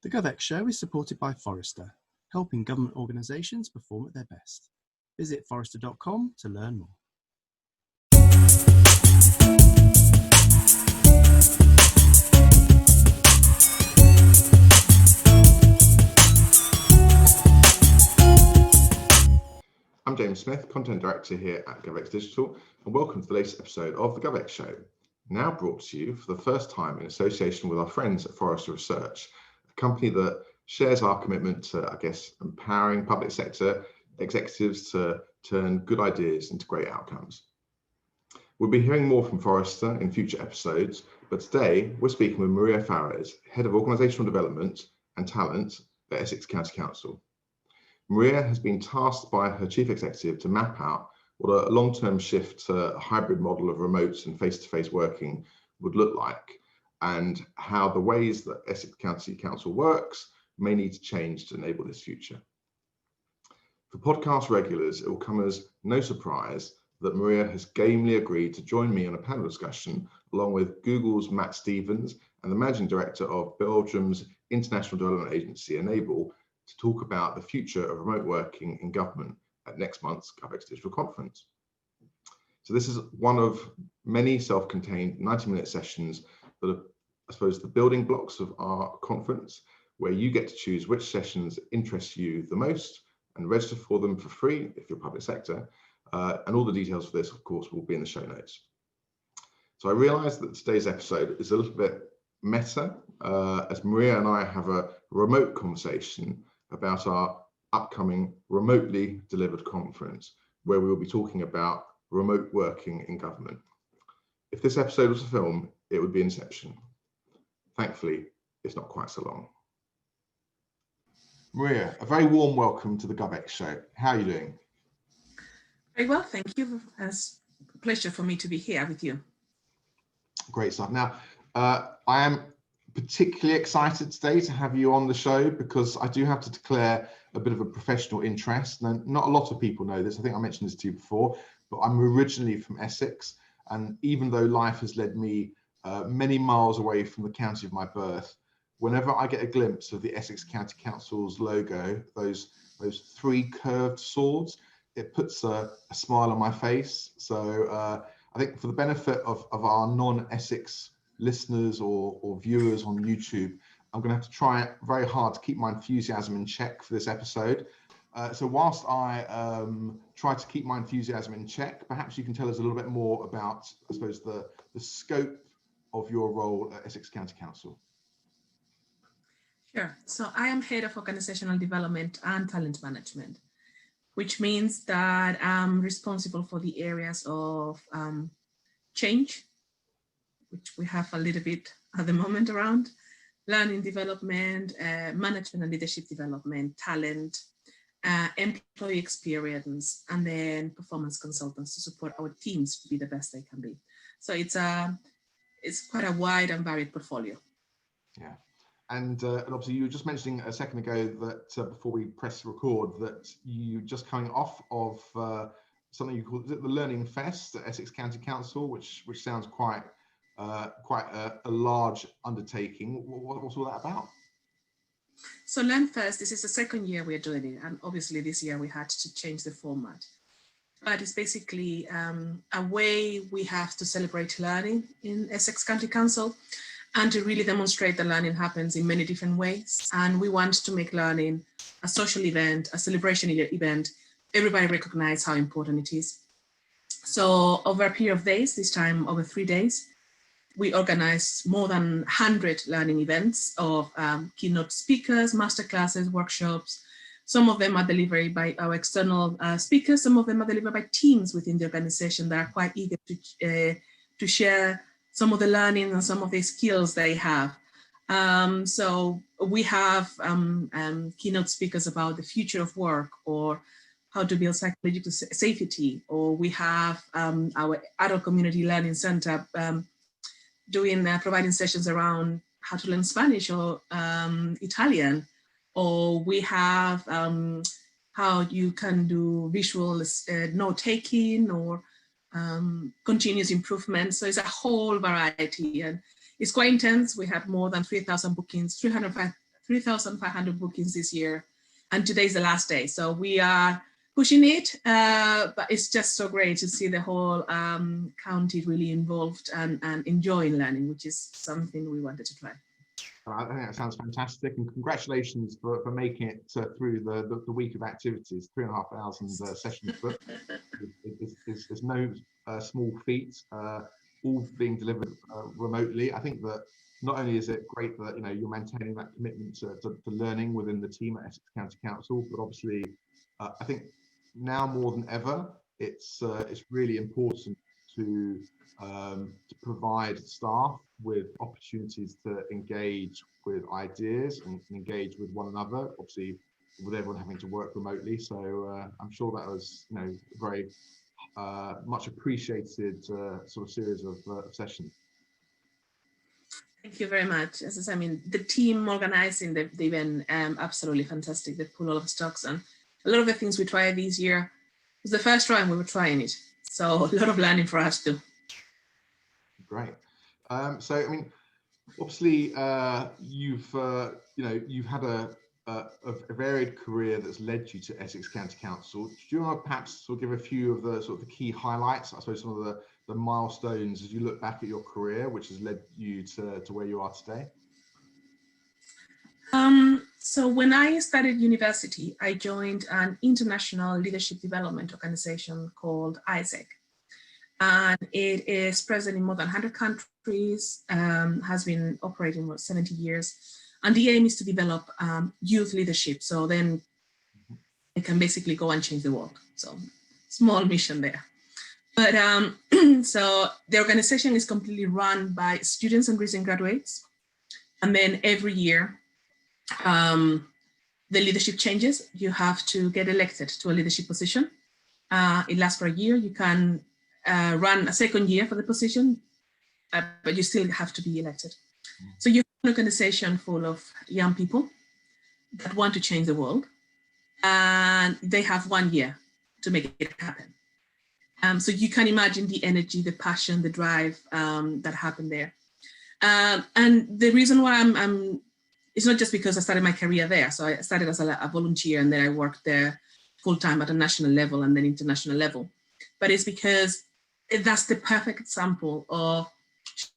The GovX Show is supported by Forrester, helping government organisations perform at their best. Visit forrester.com to learn more. I'm James Smith, Content Director here at GovX Digital, and welcome to the latest episode of the GovX Show, now brought to you for the first time in association with our friends at Forrester Research, a company that shares our commitment to, empowering public sector executives to turn good ideas into great outcomes. We'll be hearing more from Forrester in future episodes, but today we're speaking with Maria Fares, Head of Organisational Development and Talent at Essex County Council. Maria has been tasked by her Chief Executive to map out what a long-term shift to a hybrid model of remote and face-to-face working would look like, and how the ways that Essex County Council works may need to change to enable this future. For podcast regulars, it will come as no surprise that Maria has gamely agreed to join me on a panel discussion along with Google's Matt Stevens and the Managing Director of Belgium's International Development Agency, Enable, to talk about the future of remote working in government at next month's GovX Digital Conference. So this is one of many self-contained 90-minute sessions that are, I suppose, the building blocks of our conference, where you get to choose which sessions interest you the most and register for them for free if you're public sector. And all the details for this, of course, will be in the show notes. So I realise that today's episode is a little bit meta, as Maria and I have a remote conversation about our upcoming remotely delivered conference, where we will be talking about remote working in government. If this episode was a film, it would be Inception. Thankfully, it's not quite so long. Maria, a very warm welcome to the GovX Show. How are you doing? Very well, thank you. It's a pleasure for me to be here with you. Great stuff. Now, I am particularly excited today to have you on the show because I do have to declare a bit of a professional interest. Now, not a lot of people know this. I think I mentioned this to you before, but I'm originally from Essex. And even though life has led me many miles away from the county of my birth, whenever I get a glimpse of the Essex County Council's logo, those three curved swords, it puts a smile on my face. So I think for the benefit of our non-Essex listeners or viewers on YouTube, I'm going to have to try very hard to keep my enthusiasm in check for this episode. So whilst I try to keep my enthusiasm in check, perhaps you can tell us a little bit more about, I suppose, the scope of your role at Essex County Council. Sure. So I am Head of Organisational Development and Talent Management, which means that I'm responsible for the areas of change, which we have a little bit at the moment around, learning development, management and leadership development, talent, employee experience, and then performance consultants to support our teams to be the best they can be. So it's quite a wide and varied portfolio. Yeah. And obviously you were just mentioning a second ago that before we press record that you just coming off of something you call, is it the Learning Fest at Essex County Council, which sounds quite a large undertaking. What's all that about? So Learn First, this is the second year we're doing it, and obviously this year we had to change the format. But it's basically a way we have to celebrate learning in Essex County Council and to really demonstrate that learning happens in many different ways. And we want to make learning a social event, a celebration event. Everybody recognize how important it is. So over a period of days, this time over 3 days, we organize more than 100 learning events of keynote speakers, masterclasses, workshops. Some of them are delivered by our external speakers. Some of them are delivered by teams within the organization that are quite eager to share some of the learning and some of the skills they have. So we have keynote speakers about the future of work or how to build psychological safety, or we have our adult community learning center providing sessions around how to learn Spanish or Italian, or we have how you can do visual note-taking or continuous improvement. So it's a whole variety, and it's quite intense. We had more than 3,000 bookings, 3,500 bookings this year, and today's the last day. So we are pushing it, but it's just so great to see the whole county really involved and enjoying learning, which is something we wanted to try. I think that sounds fantastic, and congratulations for making it through the week of activities. 3,500 sessions booked is no small feat, all being delivered remotely. I think that not only is it great that you're maintaining that commitment to learning within the team at Essex County Council, but obviously I think now more than ever it's really important to provide staff with opportunities to engage with ideas and engage with one another, obviously with everyone having to work remotely. So I'm sure that was very much appreciated sort of series of sessions. Thank you very much. As I said, I mean, the team organizing the event, absolutely fantastic. They pull all of the stocks, and a lot of the things we tried this year was the first time we were trying it. So a lot of learning for us too. Great. So I mean, obviously you've had a varied career that's led you to Essex County Council. Do you want to perhaps sort of give a few of the key highlights, I suppose some of the milestones as you look back at your career, which has led you to where you are today? So when I started university, I joined an international leadership development organization called ISEC. And it is present in more than 100 countries, has been operating for 70 years. And the aim is to develop youth leadership. So then it can basically go and change the world. So small mission there. But so the organization is completely run by students and recent graduates. And then every year, the leadership changes. You have to get elected to a leadership position. It lasts for a year. You can run a second year for the position, but you still have to be elected. So you have an organization full of young people that want to change the world, and they have 1 year to make it happen. So you can imagine the energy, the passion, the drive that happened there. And the reason why it's not just because I started my career there. So I started as a volunteer, and then I worked there full-time at a national level and then international level. But it's because that's the perfect example of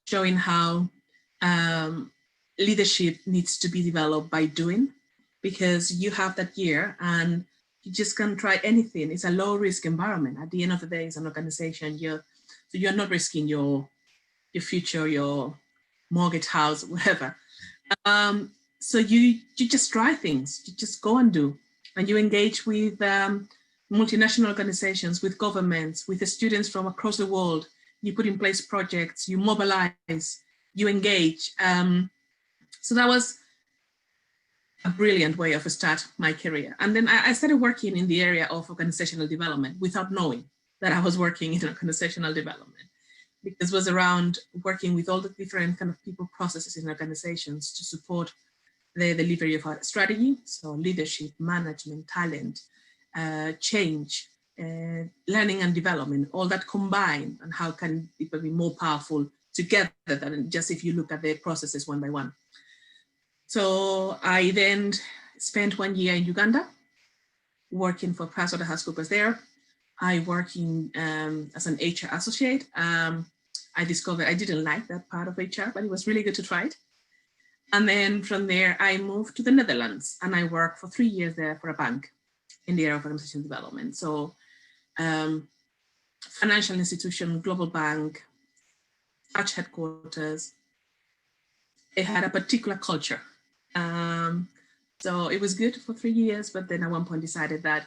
showing how leadership needs to be developed by doing, because you have that year and you just can't try anything. It's a low-risk environment. At the end of the day, it's an organization. You're not risking your future, your mortgage, house, whatever. So you just try things. You just go and do, and you engage with multinational organizations, with governments, with the students from across the world. You put in place projects, you mobilize, you engage. So that was a brilliant way of start my career. And then I started working in the area of organizational development without knowing that I was working in organizational development, because it was around working with all the different kind of people, processes in organizations to support the delivery of our strategy. So leadership, management, talent, change, learning and development, all that combined, and how can people be more powerful together than just if you look at the processes one by one. So I then spent 1 year in Uganda working for PricewaterhouseCoopers there. I work in as an HR associate. I discovered I didn't like that part of HR, but it was really good to try it. And then from there, I moved to the Netherlands, and I worked for 3 years there for a bank in the area of organizational development. So financial institution, global bank, Dutch headquarters. It had a particular culture. So it was good for 3 years, but then at one point decided that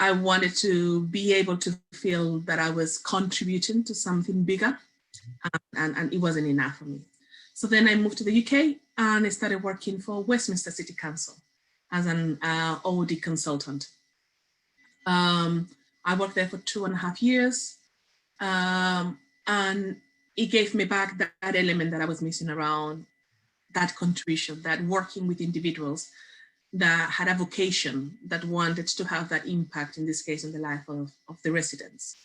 I wanted to be able to feel that I was contributing to something bigger, and it wasn't enough for me. So then I moved to the UK, and I started working for Westminster City Council as an OD consultant. I worked there for 2.5 years, and it gave me back that element that I was missing around that contribution, that working with individuals that had a vocation, that wanted to have that impact, in this case, in the life of the residents.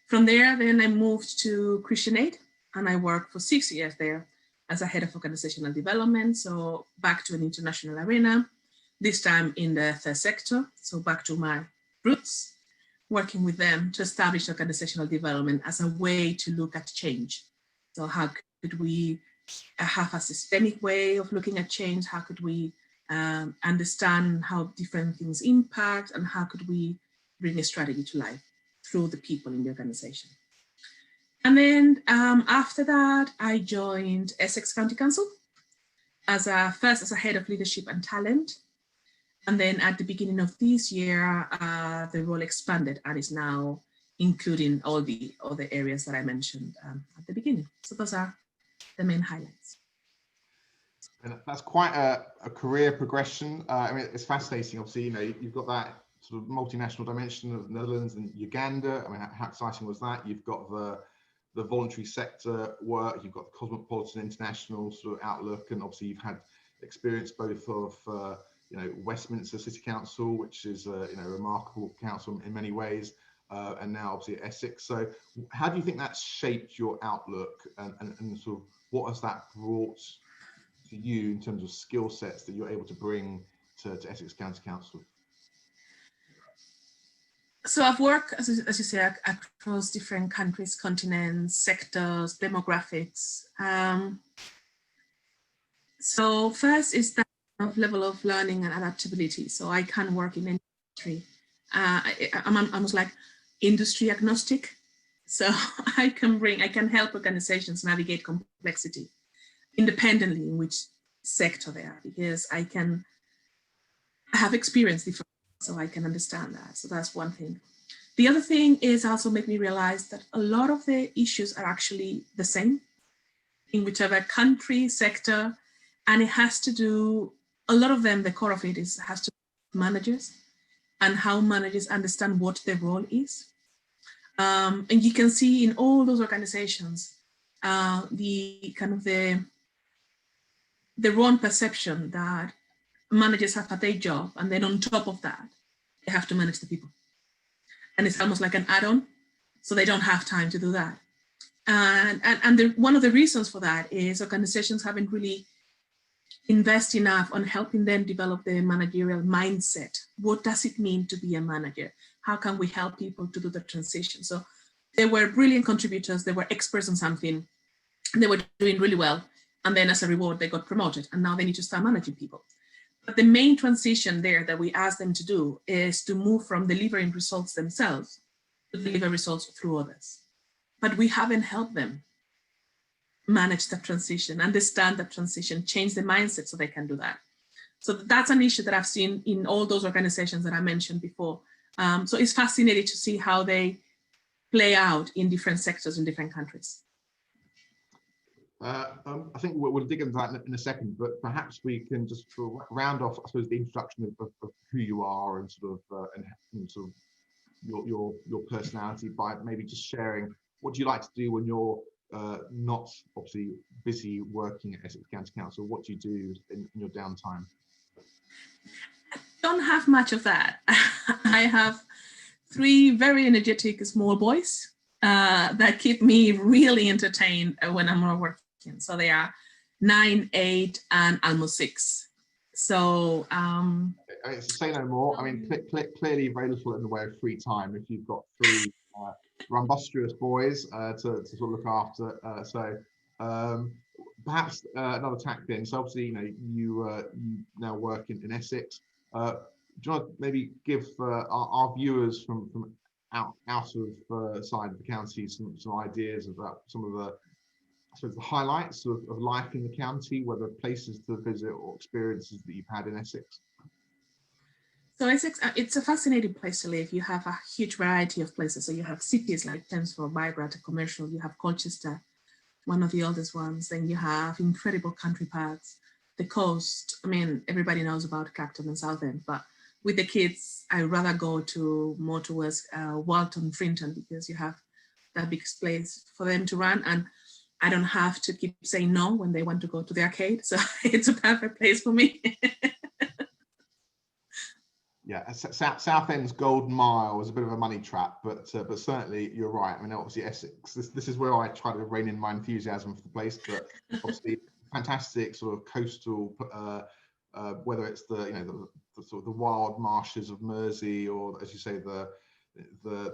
From there, then I moved to Christian Aid, and I worked for 6 years there, as a head of organizational development. So back to an international arena, this time in the third sector. So back to my roots, working with them to establish organizational development as a way to look at change. So how could we have a systemic way of looking at change? How could we understand how different things impact, and how could we bring a strategy to life through the people in the organization? And then after that, I joined Essex County Council first as a head of leadership and talent. And then at the beginning of this year, the role expanded and is now including all the other areas that I mentioned at the beginning. So those are the main highlights. And that's quite a career progression. I mean, it's fascinating. Obviously, you've got that sort of multinational dimension of the Netherlands and Uganda. I mean, how exciting was that? You've got the voluntary sector work. You've got the cosmopolitan international sort of outlook, and obviously you've had experience both of Westminster City Council, which is a remarkable council in many ways, and now obviously Essex. So, how do you think that's shaped your outlook, and sort of what has that brought to you in terms of skill sets that you're able to bring to Essex County Council? So I've worked, as you say, across different countries, continents, sectors, demographics. So first is that level of learning and adaptability. So I can work in any industry. I'm almost like industry agnostic. So I can help organizations navigate complexity independently in which sector they are, because I have experience different, so I can understand that. So that's one thing. The other thing is also made me realize that a lot of the issues are actually the same in whichever country, sector, and it has to do, a lot of them, the core of it has to do with managers and how managers understand what their role is. And you can see in all those organizations, the wrong perception that managers have a day job, and then on top of that, they have to manage the people. And it's almost like an add-on, so they don't have time to do that. And one of the reasons for that is organizations haven't really invested enough on helping them develop their managerial mindset. What does it mean to be a manager? How can we help people to do the transition? So they were brilliant contributors, they were experts on something, they were doing really well, and then as a reward, they got promoted, and now they need to start managing people. But the main transition there that we ask them to do is to move from delivering results themselves to deliver results through others. But we haven't helped them manage that transition, understand that transition, change the mindset so they can do that. So that's an issue that I've seen in all those organizations that I mentioned before. So it's fascinating to see how they play out in different sectors in different countries. I think we'll dig into that in a second, but perhaps we can just round off, I suppose, the introduction of who you are and sort of your personality by maybe just sharing what do you like to do when you're not obviously busy working at Essex County Council. What do you do in your downtime? I don't have much of that. I have 3 very energetic small boys that keep me really entertained when I'm not working. So they are 9, 8, and almost 6. So say no more. I mean, clearly very little in the way of free time if you've got 3 rumbustrious boys to sort of look after. So perhaps another tack then. So obviously, you now work in Essex. Do you want to maybe give our viewers from out of side of the county some ideas about some of the, I suppose, the highlights of life in the county, whether places to visit or experiences that you've had in Essex? So Essex, it's a fascinating place to live. You have a huge variety of places. So you have cities like Chelmsford, vibrant, commercial. You have Colchester, one of the oldest ones. Then you have incredible country parks, the coast. I mean, everybody knows about Clacton and Southend, but with the kids, I rather go more towards Walton, Frinton, because you have that big place for them to run. And I don't have to keep saying no when they want to go to the arcade. So it's a perfect place for me. Yeah, Southend's Golden Mile was a bit of a money trap, but certainly you're right. I mean, obviously Essex, this is where I try to rein in my enthusiasm for the place, but obviously fantastic sort of coastal, whether it's the sort of the wild marshes of Mersey, or as you say, the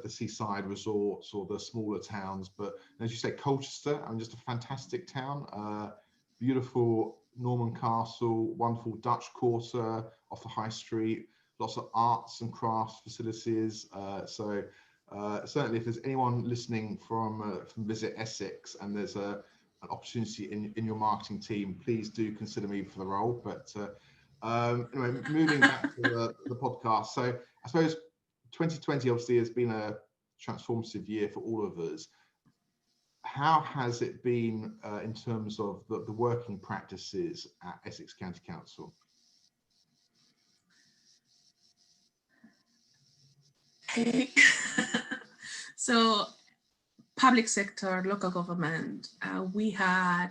seaside resorts, or the smaller towns. But as you say, Colchester, I mean, just a fantastic town, beautiful Norman Castle, wonderful Dutch Quarter off the High Street, lots of arts and crafts facilities. So certainly, if there's anyone listening from Visit Essex and there's an opportunity in your marketing team, please do consider me for the role. But anyway, moving back to the podcast. So I suppose 2020 obviously has been a transformative year for all of us. How has it been in terms of the working practices at Essex County Council? So public sector, local government, we had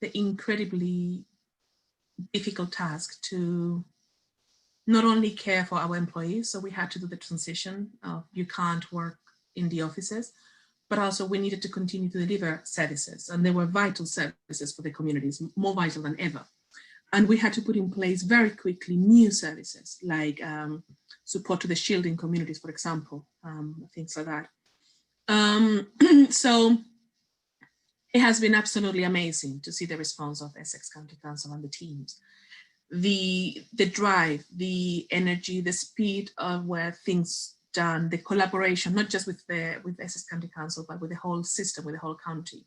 the incredibly difficult task to not only care for our employees, so we had to do the transition of you can't work in the offices, but also we needed to continue to deliver services, and they were vital services for the communities, more vital than ever. And we had to put in place very quickly new services like support to the shielding communities, for example, things like that. So it has been absolutely amazing to see the response of Essex County Council and the teams. The drive, the energy, the speed of where things done, the collaboration, not just with Essex County Council, but with the whole system, with the whole county,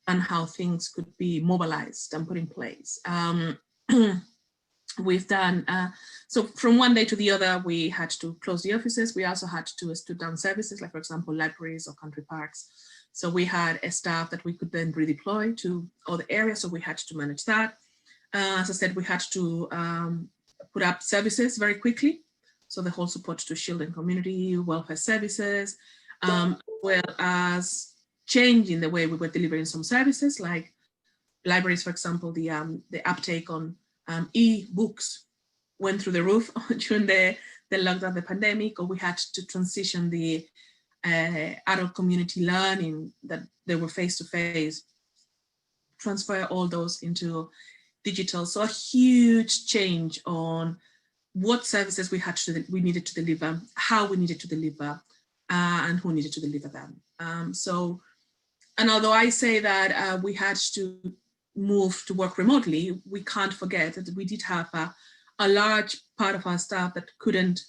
and how things could be mobilized and put in place. We've done, so from one day to the other, we had to close the offices. We also had to stood down services, like for example, libraries or country parks. So we had a staff that we could then redeploy to other areas. So we had to manage that. As I said, we had to put up services very quickly. So the whole support to shielding community, welfare services, well as changing the way we were delivering some services, like libraries, for example, the uptake on e-books went through the roof during the lockdown, the pandemic, or we had to transition the adult community learning that they were face-to-face, transfer all those into digital. So a huge change on what services we needed to deliver, how we needed to deliver, and who needed to deliver them. And although I say that we had to move to work remotely, we can't forget that we did have a large part of our staff that couldn't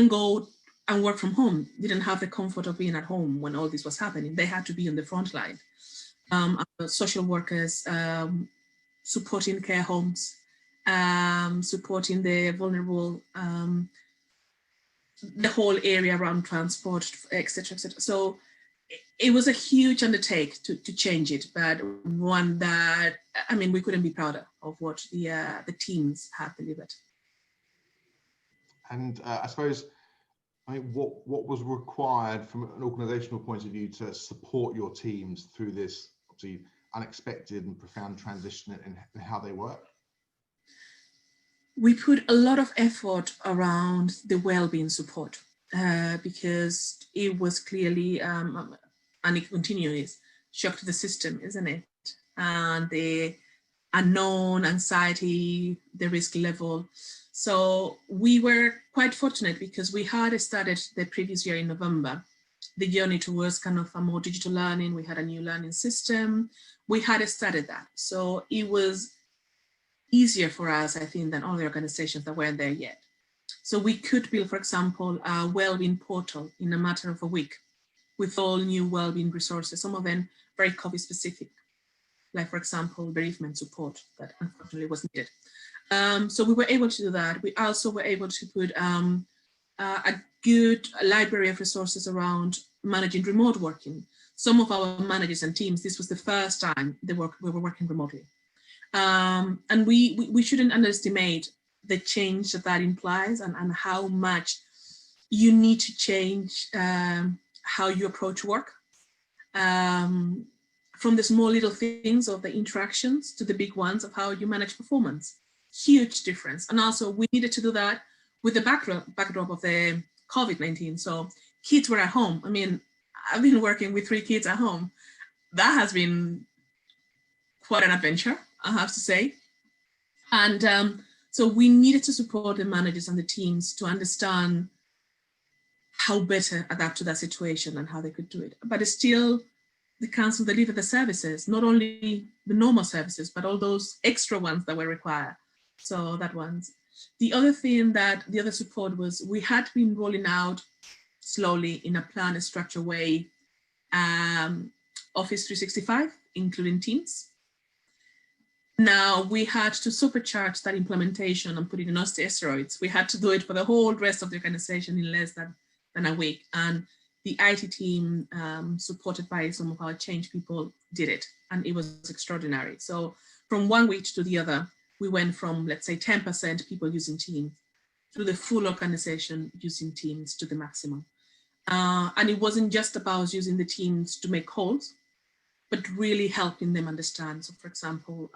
go and work from home, didn't have the comfort of being at home when all this was happening. They had to be on the front line. Social workers, supporting care homes, supporting the vulnerable, the whole area around transport, etc., etc. So it was a huge undertake to change it, but one that, I mean, we couldn't be prouder of what the teams have delivered. And I suppose, what was required from an organisational point of view to support your teams through this obviously unexpected and profound transition in how they work? We put a lot of effort around the well-being support because it was clearly, and it continues, shock to the system, isn't it? And the unknown, anxiety, the risk level. So we were quite fortunate because we had started the previous year in November, the journey towards kind of a more digital learning. We had a new learning system. We had started that. So it was easier for us, I think, than all the organizations that weren't there yet. So we could build, for example, a well-being portal in a matter of a week with all new well-being resources, some of them very COVID specific, like for example, bereavement support that unfortunately was needed. So we were able to do that. We also were able to put a good library of resources around managing remote working. Some of our managers and teams, this was the first time we were working remotely. And we shouldn't underestimate the change that implies and how much you need to change how you approach work. From the small little things of the interactions to the big ones of how you manage performance. Huge difference. And also we needed to do that with the backdrop of the COVID-19. So kids were at home. I mean, I've been working with 3 kids at home. That has been quite an adventure, I have to say. And so we needed to support the managers and the teams to understand how better adapt to that situation and how they could do it. But it's still the council delivered the services, not only the normal services, but all those extra ones that were required. So that one's. The other thing that the other support was, we had been rolling out slowly in a planned and structured way, Office 365, including Teams. Now we had to supercharge that implementation and put it in steroids. We had to do it for the whole rest of the organization in less than a week. And the IT team, supported by some of our change people, did it. And it was extraordinary. So from one week to the other, we went from, let's say, 10% people using Teams to the full organization using Teams to the maximum. And it wasn't just about using the Teams to make calls, but really helping them understand. So for example,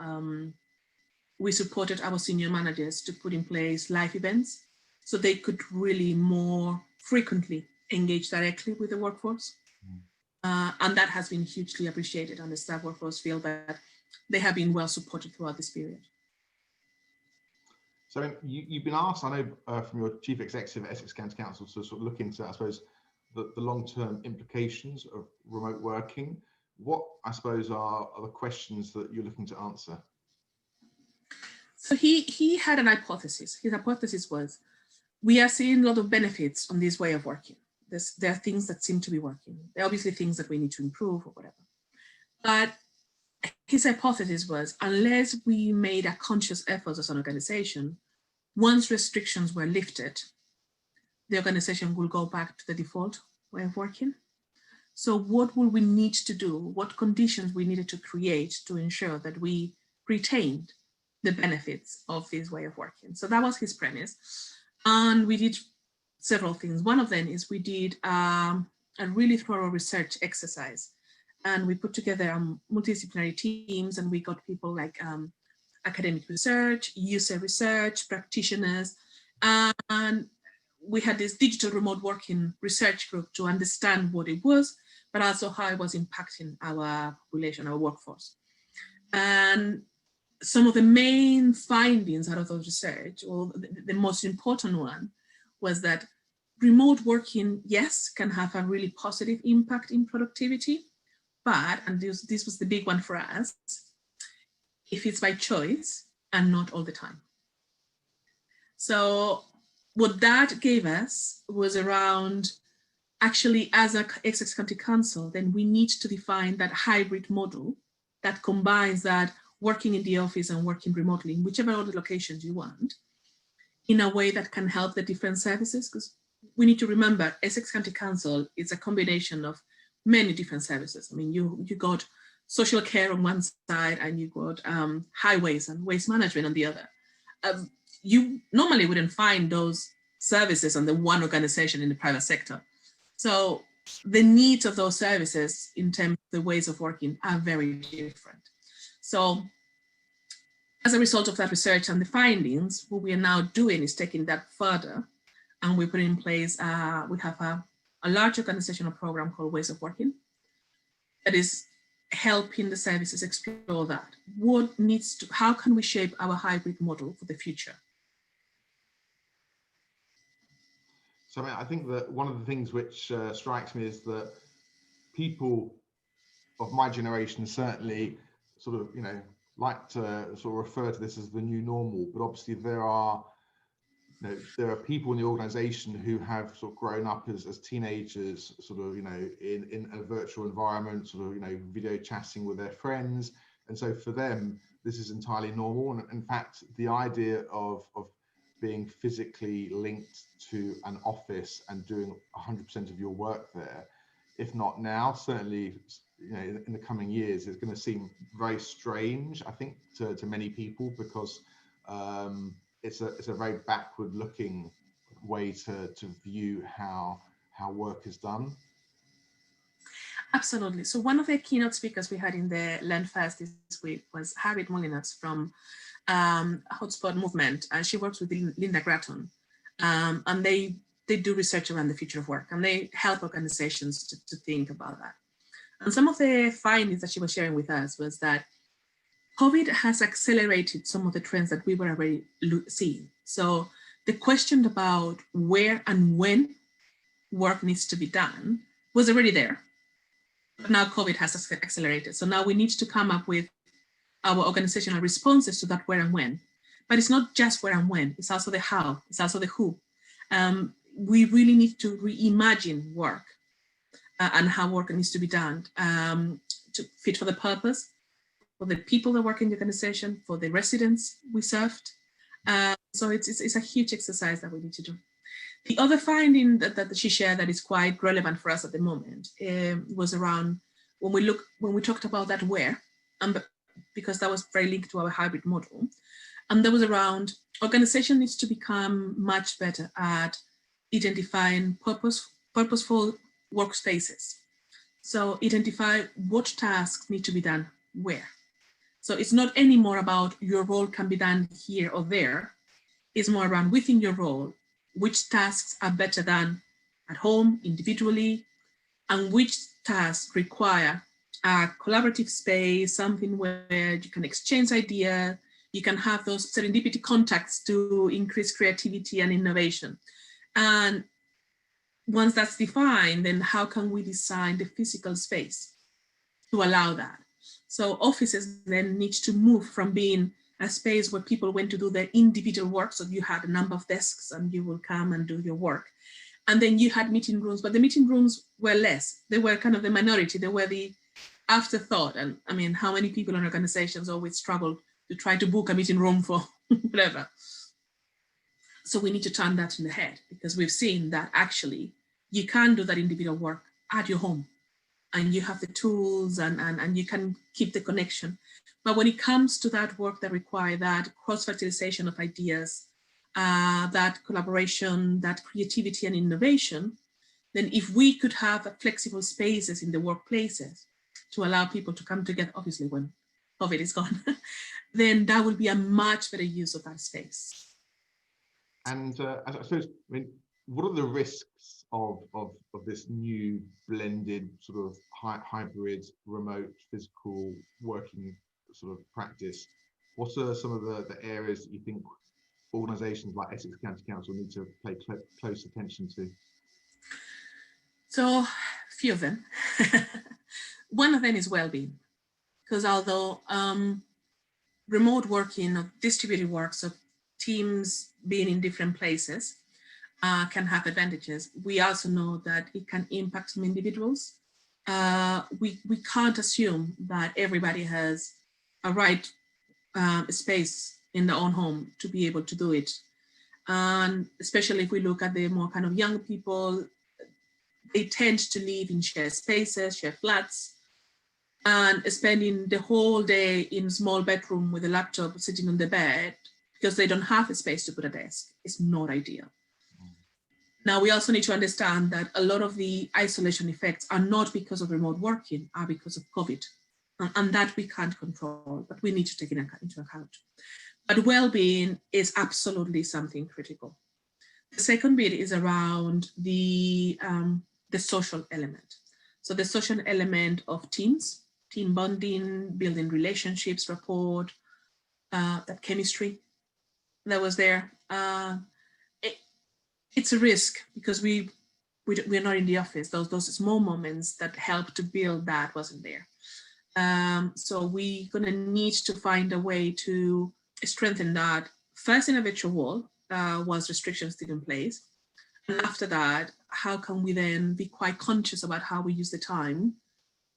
we supported our senior managers to put in place live events so they could really more frequently engage directly with the workforce. And that has been hugely appreciated, and the staff workforce feel that they have been well supported throughout this period. So you've been asked, I know from your Chief Executive at Essex County Council, to sort of look into, I suppose, the long-term implications of remote working. What, I suppose, are the questions that you're looking to answer? So he had an hypothesis. His hypothesis was, we are seeing a lot of benefits on this way of working. There are things that seem to be working. There are obviously things that we need to improve or whatever. But his hypothesis was, unless we made a conscious effort as an organization, once restrictions were lifted, the organization will go back to the default way of working. So what will we need to do? What conditions we needed to create to ensure that we retained the benefits of this way of working? So that was his premise. And we did several things. One of them is we did a really thorough research exercise. And we put together multidisciplinary teams, and we got people like academic research, user research, practitioners, and we had this digital remote working research group to understand what it was, but also how it was impacting our population, our workforce. And some of the main findings out of those research, or the most important one, was that remote working, yes, can have a really positive impact in productivity, but, and this was the big one for us, if it's by choice and not all the time. So what that gave us was around, actually, as a Essex County Council, then we need to define that hybrid model that combines that working in the office and working remotely in whichever other locations you want, in a way that can help the different services. Because we need to remember, Essex County Council is a combination of many different services. I mean, you got social care on one side, and you got highways and waste management on the other. You normally wouldn't find those services under one organization in the private sector. So the needs of those services in terms of the ways of working are very different. So as a result of that research and the findings, what we are now doing is taking that further, and we put in place, we have a large organizational program called Ways of Working that is helping the services explore that. What needs to, how can we shape our hybrid model for the future? So I think that one of the things which strikes me is that people of my generation certainly sort of, like to sort of refer to this as the new normal, but obviously there are people in the organization who have sort of grown up as teenagers, sort of, in a virtual environment, sort of, video chatting with their friends. And so for them, this is entirely normal. And in fact, the idea of being physically linked to an office and doing 100% of your work there, if not now, certainly, in the coming years, is going to seem very strange, I think, to many people, because it's a very backward-looking way to view how work is done. Absolutely. So one of the keynote speakers we had in the Learn First this week was Harriet Molina from Hotspot Movement, and she works with Linda Gratton, and they do research around the future of work, and they help organizations to think about that. And some of the findings that she was sharing with us was that COVID has accelerated some of the trends that we were already seeing. So the question about where and when work needs to be done was already there, but now COVID has accelerated. So now we need to come up with our organizational responses to that where and when. But it's not just where and when, it's also the how, it's also the who. We really need to reimagine work and how work needs to be done to fit for the purpose, for the people that work in the organization, for the residents we served. So it's a huge exercise that we need to do. The other finding that she shared that is quite relevant for us at the moment was around when we talked about that where, because that was very linked to our hybrid model. And that was around organization needs to become much better at identifying purposeful workspaces. So identify what tasks need to be done where. So it's not anymore about your role can be done here or there. It's more around within your role, which tasks are better done at home, individually, and which tasks require a collaborative space, something where you can exchange ideas, you can have those serendipity contacts to increase creativity and innovation. And once that's defined, then how can we design the physical space to allow that? So offices then need to move from being a space where people went to do their individual work. So you had a number of desks and you will come and do your work. And then you had meeting rooms, but the meeting rooms were less. They were kind of the minority. They were the afterthought. And I mean, how many people in organizations always struggled to try to book a meeting room for whatever. So we need to turn that in the head, because we've seen that actually you can do that individual work at your home and you have the tools and you can keep the connection. But when it comes to that work that require that cross-fertilization of ideas, that collaboration, that creativity and innovation, then if we could have flexible spaces in the workplaces to allow people to come together, obviously when COVID is gone, then that will be a much better use of that space. And I suppose, I mean, what are the risks of this new blended sort of hybrid, remote, physical working sort of practice? What are some of the areas that you think organisations like Essex County Council need to pay close attention to? So, a few of them. One of them is well-being, because although remote working or distributed work, so teams being in different places, can have advantages, we also know that it can impact some individuals. We can't assume that everybody has a right space in their own home to be able to do it. And especially if we look at the more kind of young people, they tend to live in shared spaces, shared flats, and spending the whole day in a small bedroom with a laptop sitting on the bed because they don't have a space to put a desk. It's not ideal. Now, we also need to understand that a lot of the isolation effects are not because of remote working, are because of COVID. And that we can't control, but we need to take it into account. But well-being is absolutely something critical. The second bit is around the social element. So the social element of teams, team bonding, building relationships, rapport, that chemistry that was there. It's a risk because we're not in the office. Those small moments that help to build that wasn't there. So we're going to need to find a way to strengthen that first in a virtual world once restrictions still in place. And after that, how can we then be quite conscious about how we use the time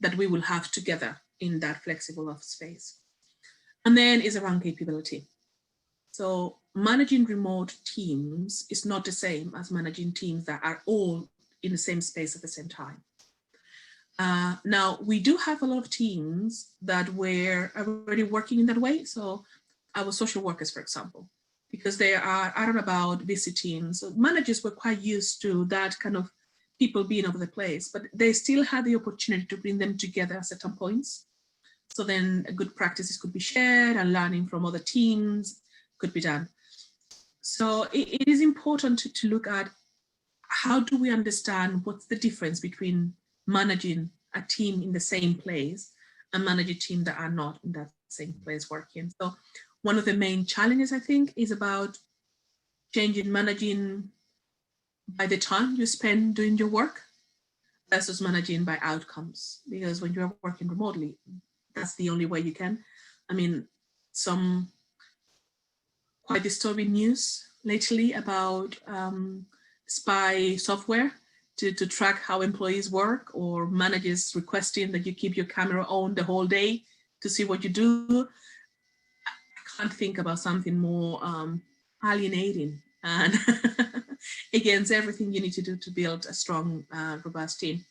that we will have together in that flexible office space? And then is around capability. So managing remote teams is not the same as managing teams that are all in the same space at the same time. Now, we do have a lot of teams that were already working in that way. So our social workers, for example, because they are out and about visiting. So managers were quite used to that kind of people being over the place, but they still had the opportunity to bring them together at certain points. So then good practices could be shared and learning from other teams could be done. So it is important to look at how do we understand what's the difference between managing a team in the same place and managing a team that are not in that same place working. So one of the main challenges, I think, is about changing managing by the time you spend doing your work versus managing by outcomes. Because when you're working remotely, that's the only way you can. I mean, some quite disturbing news lately about spy software to track how employees work, or managers requesting that you keep your camera on the whole day to see what you do. I can't think about something more alienating and against everything you need to do to build a strong, robust team.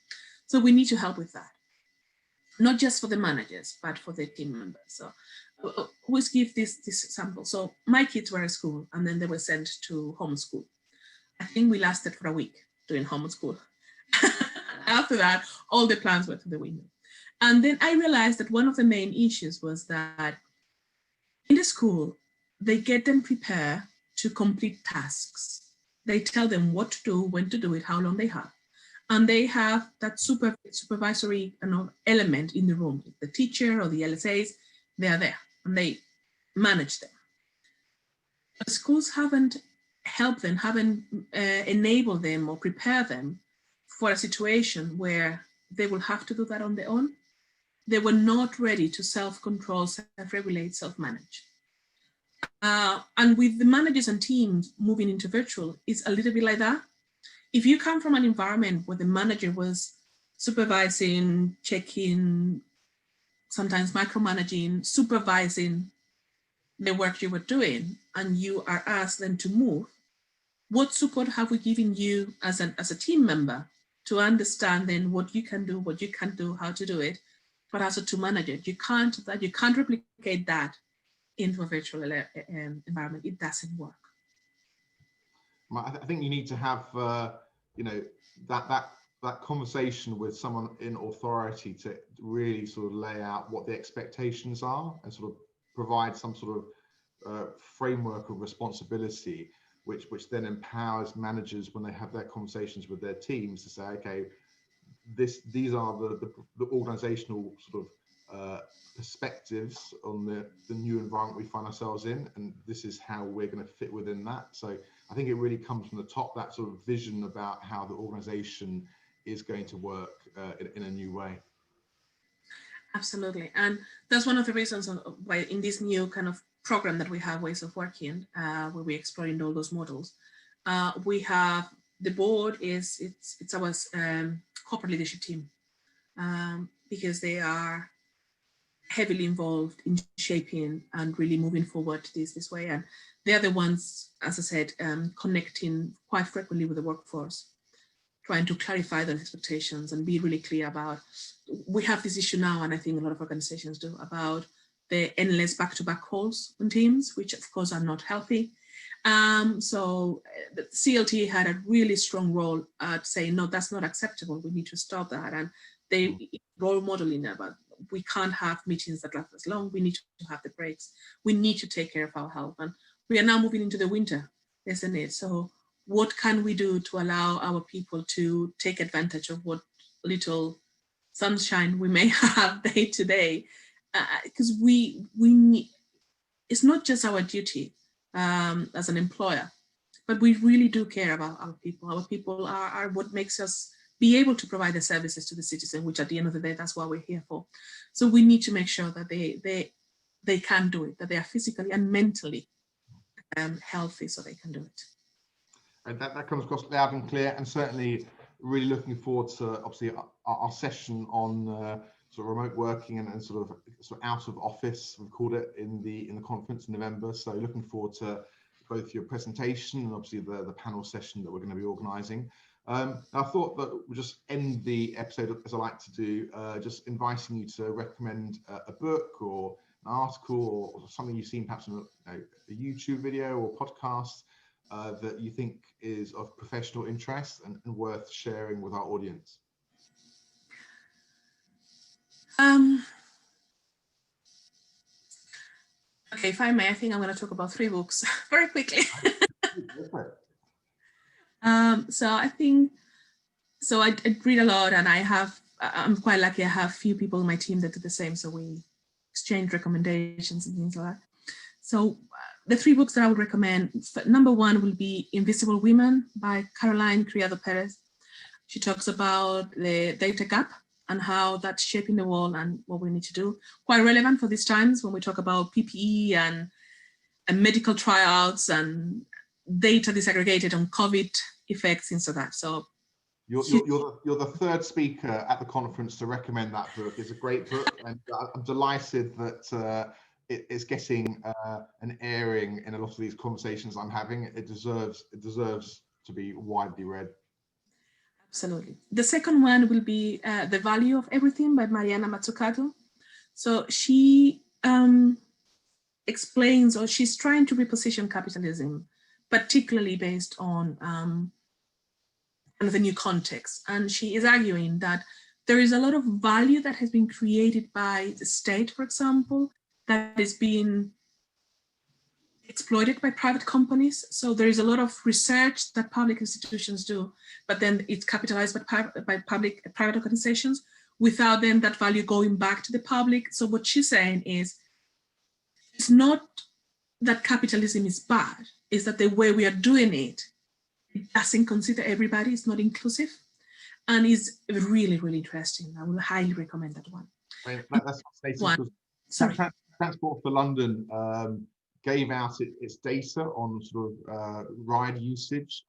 So we need to help with that, not just for the managers, but for the team members. So I always give this example. So my kids were at school and then they were sent to homeschool. I think we lasted for a week doing homeschool. After that, all the plans went to the window. And then I realized that one of the main issues was that in the school, they get them prepared to complete tasks. They tell them what to do, when to do it, how long they have. And they have that supervisory element in the room. The teacher or the LSAs, they are there and they manage them. But schools haven't helped them, haven't enabled them or prepared them for a situation where they will have to do that on their own. They were not ready to self-control, self-regulate, self-manage. And with the managers and teams moving into virtual, it's a little bit like that. If you come from an environment where the manager was supervising, checking, sometimes micromanaging, supervising the work you were doing, and you are asked then to move, what support have we given you as a team member to understand then what you can do, what you can't do, how to do it, but also to manage it? You can't replicate that into a virtual environment. It doesn't work. I think you need to have, that conversation with someone in authority to really sort of lay out what the expectations are and sort of provide some sort of framework of responsibility, which then empowers managers when they have their conversations with their teams to say, okay, these are the organizational sort of perspectives on the new environment we find ourselves in, and this is how we're going to fit within that. So I think it really comes from the top, that sort of vision about how the organization is going to work in a new way. Absolutely. And that's one of the reasons why in this new kind of program that we have, Ways of Working, where we're exploring all those models, we have the board it's our corporate leadership team, because they are heavily involved in shaping and really moving forward this way. And they're the ones, as I said, connecting quite frequently with the workforce, trying to clarify their expectations and be really clear about, we have this issue now, and I think a lot of organizations do, about the endless back-to-back calls on teams, which of course are not healthy. So the CLT had a really strong role at saying, no, that's not acceptable. We need to stop that. And they role modeling about, we can't have meetings that last as long. We need to have the breaks. We need to take care of our health. And we are now moving into the winter, isn't it? So what can we do to allow our people to take advantage of what little sunshine we may have day to day? Because we need, it's not just our duty as an employer, but we really do care about our people. Our people are what makes us be able to provide the services to the citizen, which at the end of the day, that's what we're here for. So we need to make sure that they can do it, that they are physically and mentally healthy so they can do it. And that comes across loud and clear, and certainly really looking forward to obviously our session on sort of remote working and sort of out of office, we've called it, in the conference in November. So looking forward to both your presentation and obviously the panel session that we're going to be organising. I thought that we'll just end the episode, as I like to do, just inviting you to recommend a book or an article or something you've seen perhaps in a YouTube video or podcast that you think is of professional interest and worth sharing with our audience. Okay, if I may, I think I'm going to talk about 3 books very quickly. So I think, so I read a lot, and I'm quite lucky. I have few people in my team that do the same. So we exchange recommendations and things like that. So the 3 books that I would recommend, number 1 will be Invisible Women by Caroline Criado Perez. She talks about the data gap and how that's shaping the world and what we need to do. Quite relevant for these times when we talk about PPE and medical tryouts and data disaggregated on COVID effects, things like that. So you're the 3rd speaker at the conference to recommend that book. It's a great book, and I'm delighted that it's getting an airing in a lot of these conversations I'm having. It deserves to be widely read. Absolutely. The second one will be The Value of Everything by Mariana Matsukato. So she explains, or she's trying to reposition capitalism, particularly based on the new context. And she is arguing that there is a lot of value that has been created by the state, for example, that is being exploited by private companies. So there is a lot of research that public institutions do, but then it's capitalized by private organizations without then that value going back to the public. So what she's saying is, it's not that capitalism is bad, it's that the way we are doing it doesn't consider everybody, it's not inclusive, and is really, really interesting. I will highly recommend that one. That's fascinating. Sorry. Transport for London gave out its data on sort of ride usage,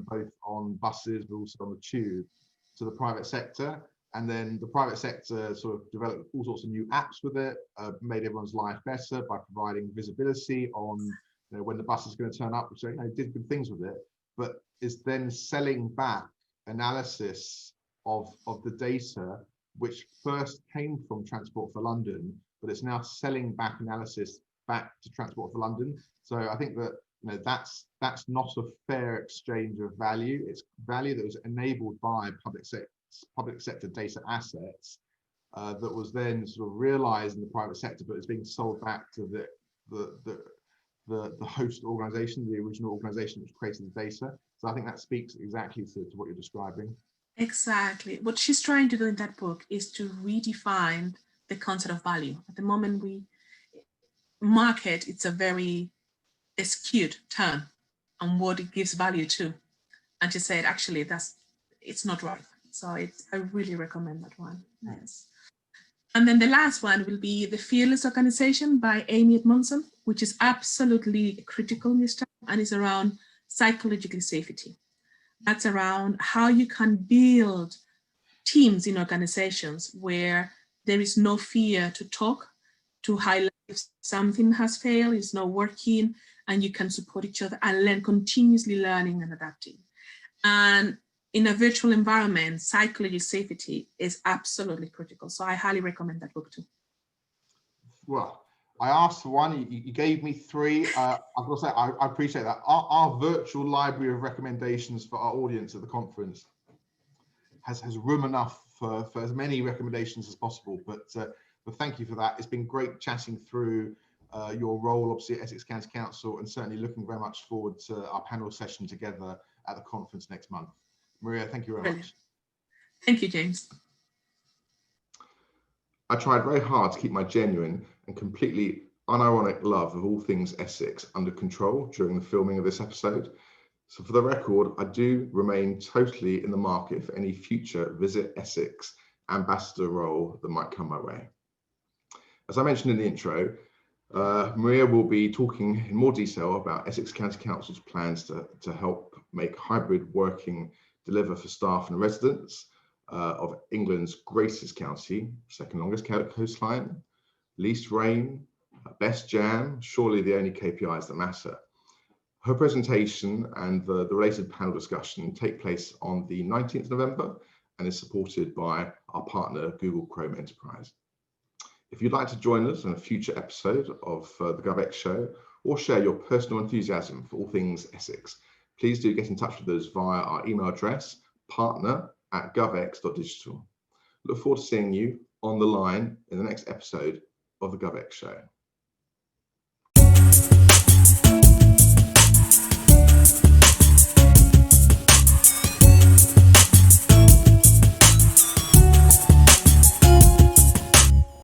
both on buses but also on the tube, to the private sector. And then the private sector sort of developed all sorts of new apps with it, made everyone's life better by providing visibility on when the bus is going to turn up, so did good things with it, but is then selling back analysis of the data which first came from Transport for London, but it's now selling back analysis back to Transport for London. So I think that that's not a fair exchange of value. It's value that was enabled by public sector data assets that was then sort of realized in the private sector, but it's being sold back to the host organization, the original organization which created the data. So I think that speaks exactly to what you're describing. Exactly. What she's trying to do in that book is to redefine the concept of value. At the moment, market, it's a very skewed term on what it gives value to. And she said, actually, it's not right. So I really recommend that one. Yes. And then the last one will be The Fearless Organization by Amy at Monson, which is absolutely critical in this time, and is around psychological safety. That's around how you can build teams in organizations where there is no fear to talk, to highlight if something has failed, it's not working, and you can support each other and continuously learning and adapting. And in a virtual environment, psychological safety is absolutely critical. So I highly recommend that book too. Well, I asked for one, you gave me 3. I've got to say, I appreciate that. Our virtual library of recommendations for our audience at the conference has room enough for as many recommendations as possible. But thank you for that. It's been great chatting through your role, obviously, at Essex County Council, and certainly looking very much forward to our panel session together at the conference next month. Maria, thank you very much. Thank you, James. I tried very hard to keep my genuine and completely unironic love of all things Essex under control during the filming of this episode. So for the record, I do remain totally in the market for any future Visit Essex ambassador role that might come my way. As I mentioned in the intro, Maria will be talking in more detail about Essex County Council's plans to help make hybrid working deliver for staff and residents of England's greatest county, second longest coastline, least rain, best jam, surely the only KPIs that matter. Her presentation and the related panel discussion take place on the 19th November and is supported by our partner, Google Chrome Enterprise. If you'd like to join us in a future episode of the GovX Show, or share your personal enthusiasm for all things Essex, please do get in touch with us via our email address, partner@govx.digital. Look forward to seeing you on the line in the next episode of the GovX Show.